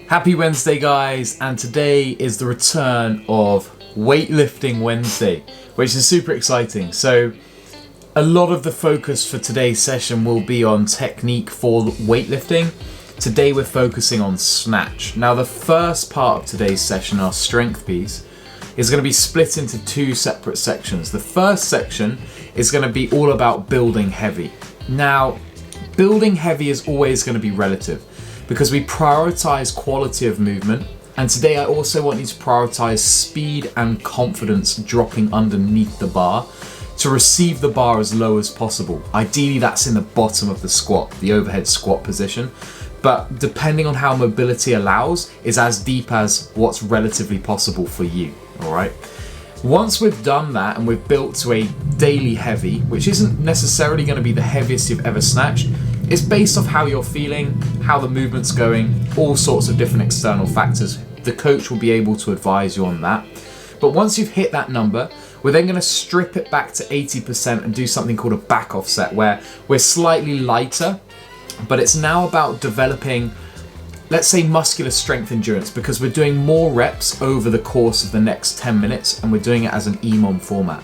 Happy Wednesday, guys, and today is the return of Weightlifting Wednesday, which is super exciting. So a lot of the focus for today's session will be on technique for weightlifting. Today we're focusing on snatch. Now the first part of today's session, our strength piece, is going to be split into two separate sections. The first section is going to be all about building heavy. Now, building heavy is always going to be relative because we prioritize quality of movement, and today I also want you to prioritize speed and confidence dropping underneath the bar to receive the bar as low as possible. Ideally that's in the bottom of the squat, the overhead squat position, but depending on how mobility allows is as deep as what's relatively possible for you. All right. Once we've done that and we've built to a daily heavy, which isn't necessarily going to be the heaviest you've ever snatched, it's based off how you're feeling, how the movement's going, all sorts of different external factors. The coach will be able to advise you on that. But once you've hit that number, we're then going to strip it back to 80% and do something called a back offset, where we're slightly lighter, but it's now about developing, let's say, muscular strength endurance, because we're doing more reps over the course of the next 10 minutes and we're doing it as an EMOM format.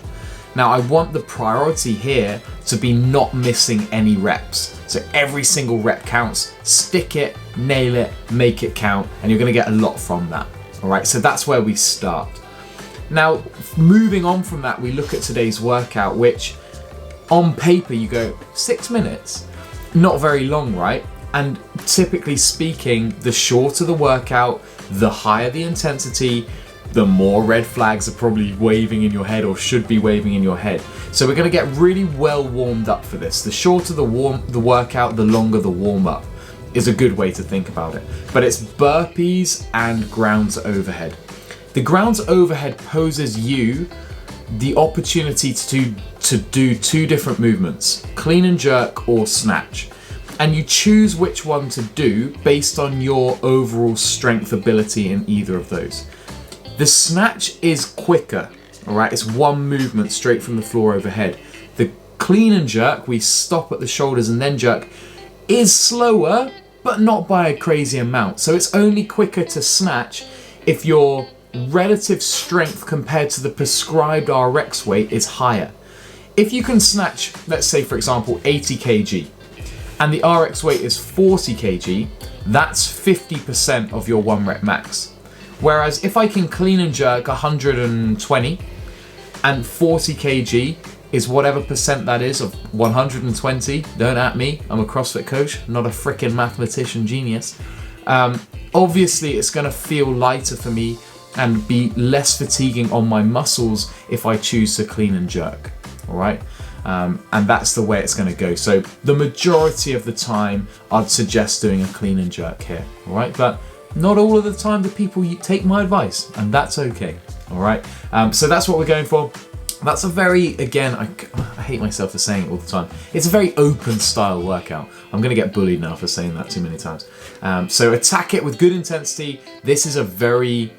Now I want the priority here to be not missing any reps. So every single rep counts, stick it, nail it, make it count, and you're gonna get a lot from that. All right, so that's where we start. Now, moving on from that, we look at today's workout, which on paper you go 6 minutes, not very long, right? And typically speaking, the shorter the workout, the higher the intensity, the more red flags are probably waving in your head or should be waving in your head. So we're gonna get really well warmed up for this. The shorter the workout, the longer the warm up is a good way to think about it. But it's burpees and grounds overhead. The grounds overhead poses you the opportunity to do two different movements, clean and jerk or snatch. And you choose which one to do based on your overall strength ability in either of those. The snatch is quicker, all right? It's one movement straight from the floor overhead. The clean and jerk, we stop at the shoulders and then jerk, is slower, but not by a crazy amount. So it's only quicker to snatch if your relative strength compared to the prescribed RX weight is higher. If you can snatch, let's say for example, 80 kg, and the RX weight is 40 kg, that's 50% of your 1 rep max. Whereas if I can clean and jerk 120 and 40 kg is whatever percent that is of 120, don't at me, I'm a CrossFit coach, not a freaking mathematician genius. Obviously it's gonna feel lighter for me and be less fatiguing on my muscles if I choose to clean and jerk, all right? And that's the way it's going to go. So the majority of the time, I'd suggest doing a clean and jerk here, all right? But not all of the time do people take my advice, and that's okay, all right? So that's what we're going for. That's a very, again, I hate myself for saying it all the time. It's a very open style workout. I'm going to get bullied now for saying that too many times. So attack it with good intensity. This is a very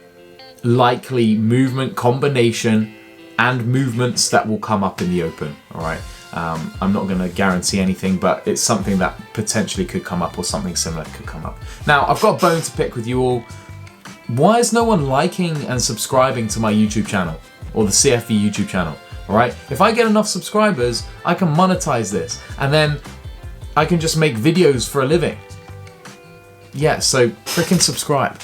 likely movement combination and movements that will come up in the open, all right? I'm not going to guarantee anything, but it's something that potentially could come up or something similar could come up. Now, I've got a bone to pick with you all. Why is no one liking and subscribing to my YouTube channel or the CFV YouTube channel, all right? If I get enough subscribers, I can monetize this and then I can just make videos for a living. Yeah, so freaking subscribe.